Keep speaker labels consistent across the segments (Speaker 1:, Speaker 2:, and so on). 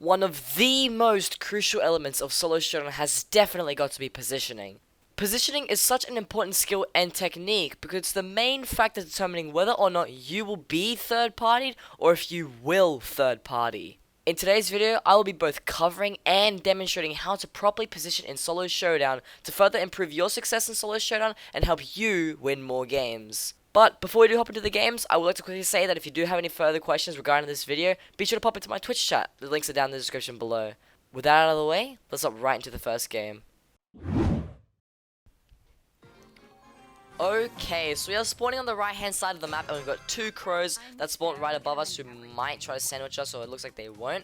Speaker 1: One of the most crucial elements of Solo Showdown has definitely got to be positioning. Positioning is such an important skill and technique because it's the main factor determining whether or not you will be third-partied or if you will third-party. In today's video, I will be both covering and demonstrating how to properly position in Solo Showdown to further improve your success in Solo Showdown and help you win more games. But before we do hop into the games, I would like to quickly say that if you do have any further questions regarding this video, be sure to pop into my Twitch chat. The links are down in the description below. With that out of the way, let's hop right into the first game. Okay, so we are spawning on the right hand side of the map and we've got two crows that spawn right above us who might try to sandwich us, or it looks like they won't.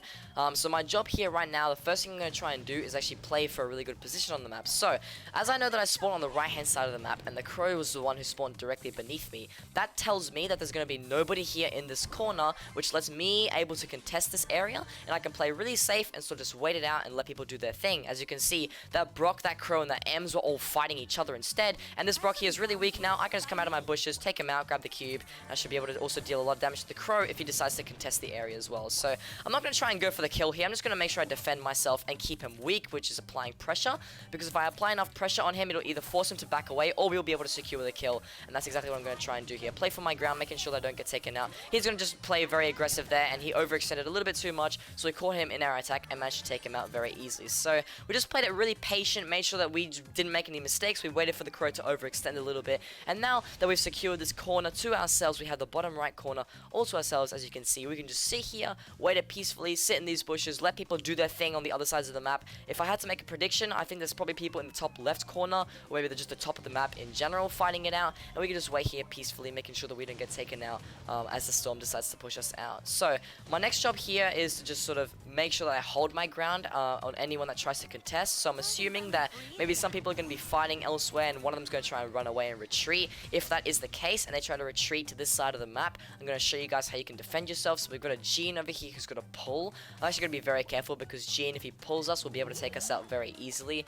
Speaker 1: So my job here right now, the first thing I'm going to try and do is actually play for a really good position on the map. So, as I know that I spawned on the right hand side of the map and the crow was the one who spawned directly beneath me, that tells me that there's going to be nobody here in this corner, which lets me able to contest this area, and I can play really safe and sort of just wait it out and let people do their thing. As you can see, that Brock, that crow, and that Ems were all fighting each other instead, and this Brock here is really weak now. I can just come out of my bushes, take him out, grab the cube. I should be able to also deal a lot of damage to the crow if he decides to contest the area as well. So I'm not going to try and go for the kill here. I'm just going to make sure I defend myself and keep him weak, which is applying pressure. Because if I apply enough pressure on him, it'll either force him to back away or we'll be able to secure the kill. And that's exactly what I'm going to try and do here. Play for my ground, making sure that I don't get taken out. He's going to just play very aggressive there, and he overextended a little bit too much. So we caught him in our attack and managed to take him out very easily. So we just played it really patient, made sure that we didn't make any mistakes. We waited for the crow to overextend a little bit. And now that we've secured this corner to ourselves, we have the bottom right corner all to ourselves. As you can see, we can just sit here, wait it peacefully, sit in these bushes, let people do their thing on the other sides of the map. If I had to make a prediction, I think there's probably people in the top left corner, or maybe they're just the top of the map in general, fighting it out, and we can just wait here peacefully, making sure that we don't get taken out as the storm decides to push us out. So my next job here is to just sort of make sure that I hold my ground on anyone that tries to contest. So I'm assuming that maybe some people are going to be fighting elsewhere and one of them is going to try and run away and retreat. If that is the case and they try to retreat to this side of the map, I'm going to show you guys how you can defend yourself. So we've got a Gene over here who's got a pull. I'm actually going to be very careful because Gene, if he pulls us, will be able to take us out very easily.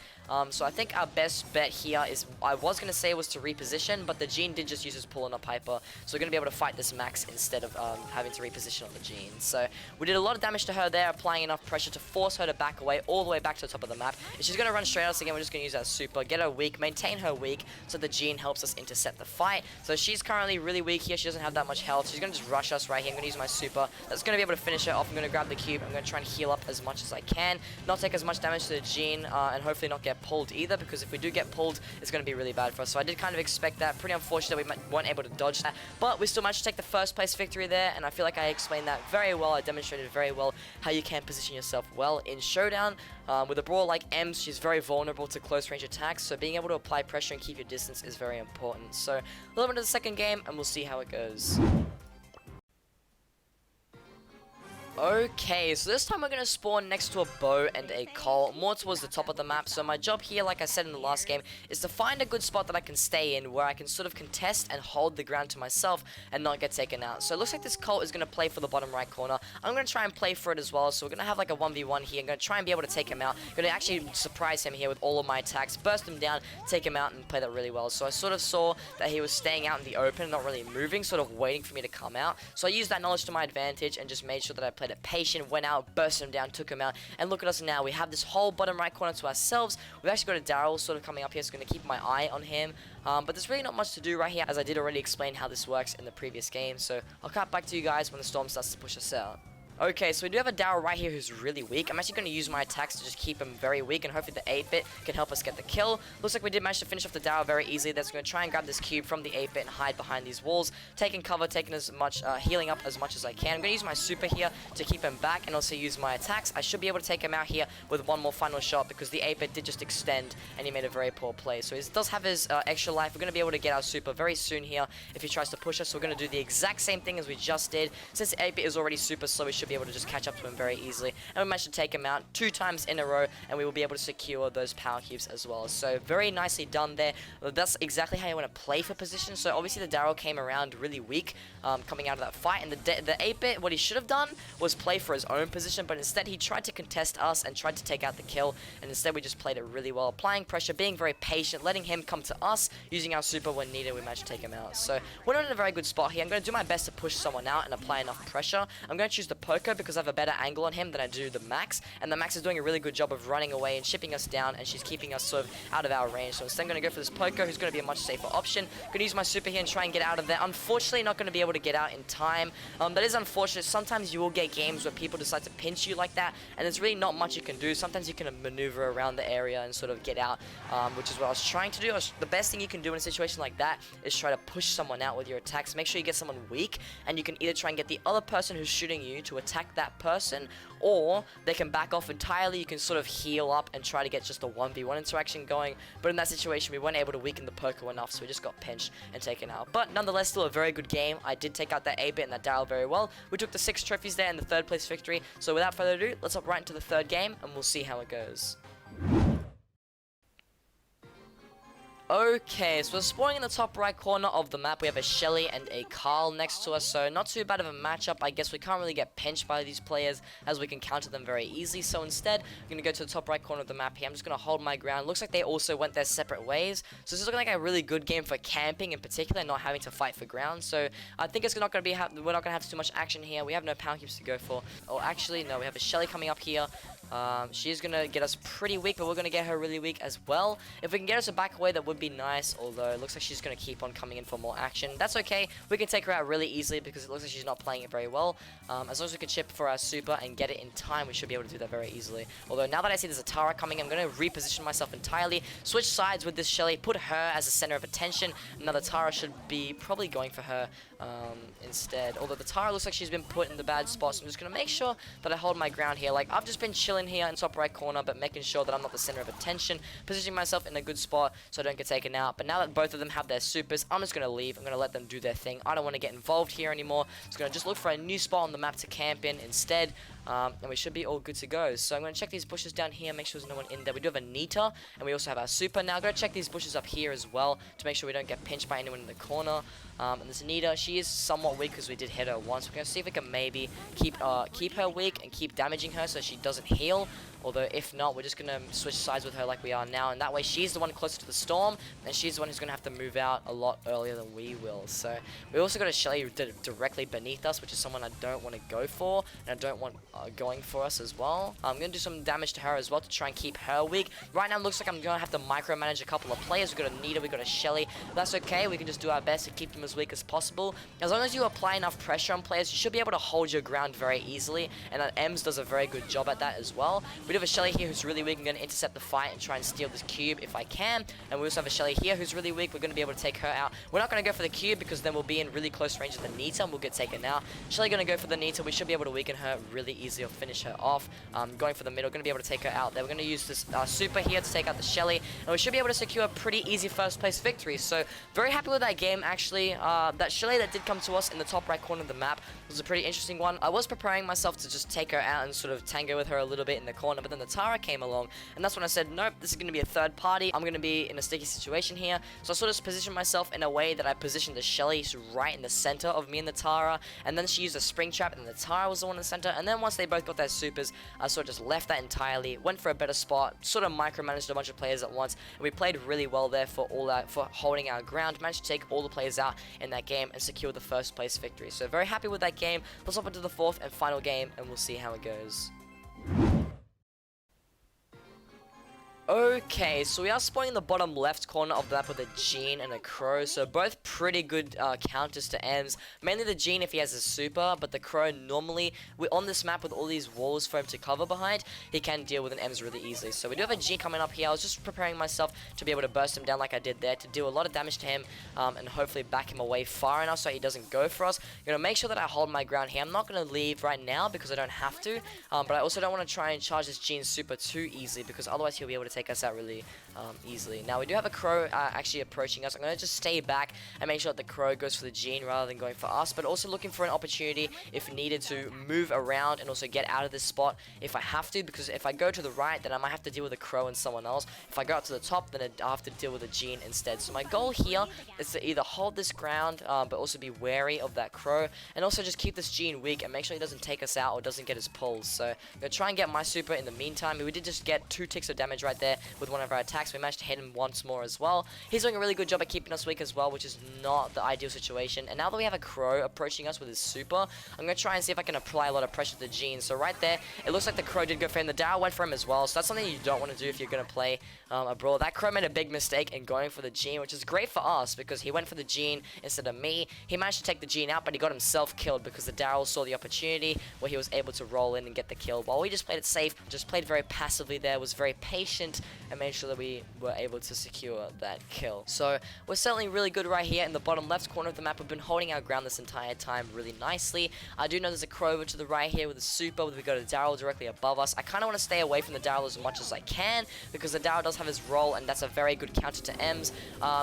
Speaker 1: So I think our best bet here is, I was going to say was to reposition, but the Gene did just use his pull on a Piper, so we're going to be able to fight this Max instead of having to reposition on the Gene. So we did a lot of damage to her there, applying enough pressure to force her to back away all the way back to the top of the map. If she's going to run straight at us again, we're just going to use our super, get her weak, maintain her weak, so the Gene helps us intercept the fight. So she's currently really weak here. She doesn't have that much health. She's going to just rush us right here. I'm going to use my super. That's going to be able to finish her off. I'm going to grab the cube. I'm going to try and heal up as much as I can. Not take as much damage to the Gene, and hopefully not get pulled either, because if we do get pulled, it's going to be really bad for us. So I did kind of expect that. Pretty unfortunate that we weren't able to dodge that, but we still managed to take the first place victory there, and I feel like I explained that very well. I demonstrated very well how you can position yourself well in Showdown. With a brawler like Ems, she's very vulnerable to close range attacks, so being able to apply pressure and keep your distance is very important. So a little bit of the second game, and we'll see how it goes. Okay, so this time we're going to spawn next to a bow and a coal, more towards the top of the map. So my job here, like I said in the last game, is to find a good spot that I can stay in, where I can sort of contest and hold the ground to myself and not get taken out. So it looks like this coal is going to play for the bottom right corner. I'm going to try and play for it as well, so we're going to have like a 1v1 here. I'm going to try and be able to take him out. I'm going to actually surprise him here with all of my attacks, burst him down, take him out, and play that really well. So I sort of saw that he was staying out in the open, not really moving, sort of waiting for me to come out. So I used that knowledge to my advantage and just made sure that I played it patient, went out, burst him down, took him out, and look at us now. We have this whole bottom right corner to ourselves. We've actually got a Daryl sort of coming up here, so I'm going to keep my eye on him. But there's really not much to do right here, as I did already explain how this works in the previous game. So I'll cut back to you guys when the storm starts to push us out. Okay, so we do have a Daryl right here who's really weak. I'm actually going to use my attacks to just keep him very weak, and hopefully the 8-bit can help us get the kill. Looks like we did manage to finish off the Daryl very easily. That's going to try and grab this cube from the 8-bit and hide behind these walls, taking cover, taking as much, healing up as much as I can. I'm going to use my super here to keep him back, and also use my attacks. I should be able to take him out here with one more final shot, because the 8-bit did just extend, and he made a very poor play. So he does have his extra life. We're going to be able to get our super very soon here if he tries to push us. So we're going to do the exact same thing as we just did. Since the 8-bit is already super slow, we should be able to just catch up to him very easily, and we managed to take him out 2 times in a row, and we will be able to secure those power cubes as well. So very nicely done there. That's exactly how you want to play for position. So obviously the Daryl came around really weak coming out of that fight, and the 8-bit, what he should have done was play for his own position, but instead he tried to contest us and tried to take out the kill, and instead we just played it really well, applying pressure, being very patient, letting him come to us, using our super when needed. We managed to take him out. So we're not in a very good spot here. I'm going to do my best to push someone out and apply enough pressure. I'm going to choose the poke Poco because I have a better angle on him than I do the Max, and the Max is doing a really good job of running away and shipping us down, and she's keeping us sort of out of our range. So instead I'm going to go for this Poco, who's going to be a much safer option. Going to use my super here and try and get out of there. Unfortunately, not going to be able to get out in time. That is unfortunate. Sometimes you will get games where people decide to pinch you like that, and there's really not much you can do. Sometimes you can maneuver around the area and sort of get out, which is what I was trying to do. The best thing you can do in a situation like that is try to push someone out with your attacks. Make sure you get someone weak, and you can either try and get the other person who's shooting you to attack that person, or they can back off entirely. You can sort of heal up and try to get just a 1v1 interaction going, but in that situation we weren't able to weaken the Poco enough, so we just got pinched and taken out. But nonetheless, still a very good game. I did take out that 8-bit and that Daryl very well. We took the 6 trophies there and the 3rd place victory. So without further ado, let's hop right into the 3rd game and we'll see how it goes. Okay, so we're spawning in the top right corner of the map. We have a Shelly and a Carl next to us, so not too bad of a matchup. I guess we can't really get pinched by these players as we can counter them very easily. So instead, I'm going to go to the top right corner of the map here. I'm just going to hold my ground. Looks like they also went their separate ways. So this is looking like a really good game for camping in particular, not having to fight for ground. So I think it's not going to be we're not going to have too much action here. We have no pound cubes to go for. Oh, actually, no, we have a Shelly coming up here. She's going to get us pretty weak, but we're going to get her really weak as well. If we can get us a back away, that would be nice, although it looks like she's going to keep on coming in for more action. That's okay. We can take her out really easily because it looks like she's not playing it very well. As long as we can chip for our super and get it in time, we should be able to do that very easily. Although now that I see there's a Tara coming, I'm going to reposition myself entirely, switch sides with this Shelly, put her as a center of attention. Now the Tara should be probably going for her instead. Although the Tara looks like she's been put in the bad spot, so I'm just going to make sure that I hold my ground here. Like, I've just been chilling here in top right corner, but making sure that I'm not the center of attention, positioning myself in a good spot so I don't get taken out. But now that both of them have their supers, I'm just going to leave. I'm going to let them do their thing. I don't want to get involved here anymore. I'm just going to just look for a new spot on the map to camp in instead. And we should be all good to go. So I'm going to check these bushes down here, make sure there's no one in there. We do have a Nita, and we also have our super. Now I'm going to check these bushes up here as well to make sure we don't get pinched by anyone in the corner. And this Nita, she is somewhat weak because we did hit her once. We're going to see if we can maybe keep her weak and keep damaging her so she doesn't heal. Although if not, we're just going to switch sides with her like we are now, and that way she's the one closer to the storm, and she's the one who's going to have to move out a lot earlier than we will. So we also got a Shelly directly beneath us, which is someone I don't want to go for, and I don't want going for us as well. I'm going to do some damage to her as well to try and keep her weak. Right now it looks like I'm going to have to micromanage a couple of players. We've got a Nita, we've got a Shelly. That's okay, we can just do our best to keep them as weak as possible. As long as you apply enough pressure on players, you should be able to hold your ground very easily, and Ems does a very good job at that as well. We do have a Shelly here who's really weak. I'm going to intercept the fight and try and steal this cube if I can. And we also have a Shelly here who's really weak. We're going to be able to take her out. We're not going to go for the cube because then we'll be in really close range of the Nita and we'll get taken out. Shelly going to go for the Nita. We should be able to weaken her really easily or finish her off. Going for the middle, going to be able to take her out there. We're going to use this super here to take out the Shelly, and we should be able to secure a pretty easy first place victory. So very happy with that game actually. That Shelly that did come to us in the top right corner of the map was a pretty interesting one. I was preparing myself to just take her out and sort of tango with her a little bit in the corner, but then the Tara came along, and that's when I said, nope, this is going to be a third party. I'm going to be in a sticky situation here. So I sort of positioned myself in a way that I positioned the Shelly right in the center of me and the Tara, and then she used a spring trap, and the Tara was the one in the center, and then once they both got their supers, I sort of just left that entirely, went for a better spot, sort of micromanaged a bunch of players at once, and we played really well there for all that, for holding our ground, managed to take all the players out in that game and secure the first place victory. So very happy with that game. Let's hop into the fourth and final game, and we'll see how it goes. Okay, so we are spawning in the bottom left corner of the map with a Gene and a Crow, so both pretty good counters to Ems. Mainly the Gene if he has a super, but the Crow normally, on this map with all these walls for him to cover behind, he can deal with an Ems really easily. So we do have a Gene coming up here. I was just preparing myself to be able to burst him down like I did there, to do a lot of damage to him, and hopefully back him away far enough so he doesn't go for us. I'm going to make sure that I hold my ground here. I'm not going to leave right now because I don't have to, but I also don't want to try and charge this Gene super too easily because otherwise he'll be able to take us out really easily. Now we do have a Crow actually approaching us. I'm going to just stay back and make sure that the Crow goes for the Gene rather than going for us, but also looking for an opportunity if needed to move around and also get out of this spot if I have to, because if I go to the right then I might have to deal with a Crow and someone else. If I go up to the top then I have to deal with a Gene instead. So my goal here is to either hold this ground but also be wary of that Crow, and also just keep this Gene weak and make sure he doesn't take us out or doesn't get his pulls. So I'm going to try and get my super in the meantime. We did just get 2 ticks of damage right there there with one of our attacks. We managed to hit him once more as well. He's doing a really good job at keeping us weak as well, which is not the ideal situation. And now that we have a Crow approaching us with his super, I'm going to try and see if I can apply a lot of pressure to the Gene. So right there, it looks like the Crow did go for him. The Darryl went for him as well. So that's something you don't want to do if you're going to play a Brawler. That Crow made a big mistake in going for the Gene, which is great for us because he went for the Gene instead of me. He managed to take the Gene out, but he got himself killed because the Darryl saw the opportunity where he was able to roll in and get the kill. While we just played it safe, just played very passively there, was very patient, and made sure that we were able to secure that kill. So we're certainly really good right here in the bottom left corner of the map. We've been holding our ground this entire time really nicely. I do know there's a Crow over to the right here with a super. We go to Darryl directly above us. I kind of want to stay away from the Darryl as much as I can because the Darryl does have his roll, and that's a very good counter to M's.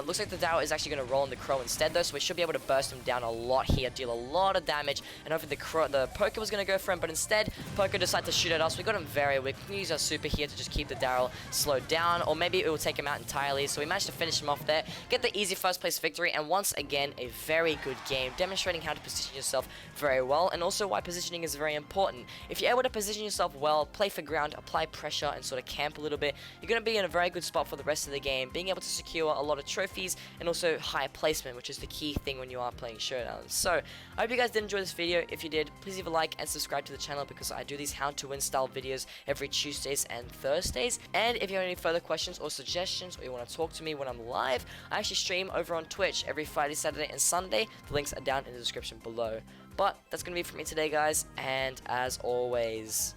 Speaker 1: Looks like the Darryl is actually going to roll on the Crow instead though, so we should be able to burst him down a lot here, deal a lot of damage, and hopefully the Poker was going to go for him, but instead Poker decided to shoot at us. We got him very weak. We can use our super here to just keep the Darryl slowed down, or maybe it will take him out entirely. So we managed to finish him off there, get the easy first place victory, and once again a very good game, demonstrating how to position yourself very well, and also why positioning is very important. If you're able to position yourself well, play for ground, apply pressure, and sort of camp a little bit, you're going to be in a very good spot for the rest of the game, being able to secure a lot of trophies and also high placement, which is the key thing when you are playing showdowns. So I hope you guys did enjoy this video. If you did, please leave a like and subscribe to the channel because I do these how to win style videos every Tuesdays and Thursdays. And if you have any further questions or suggestions, or you want to talk to me when I'm live, I actually stream over on Twitch every Friday, Saturday, and Sunday. The links are down in the description below. But that's going to be it for me today, guys, and as always,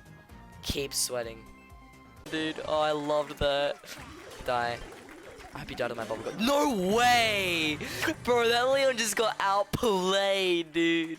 Speaker 1: keep sweating. Dude, oh, I loved that. Die. I hope you died on my bubble. No way! Bro, that Leon just got outplayed, dude.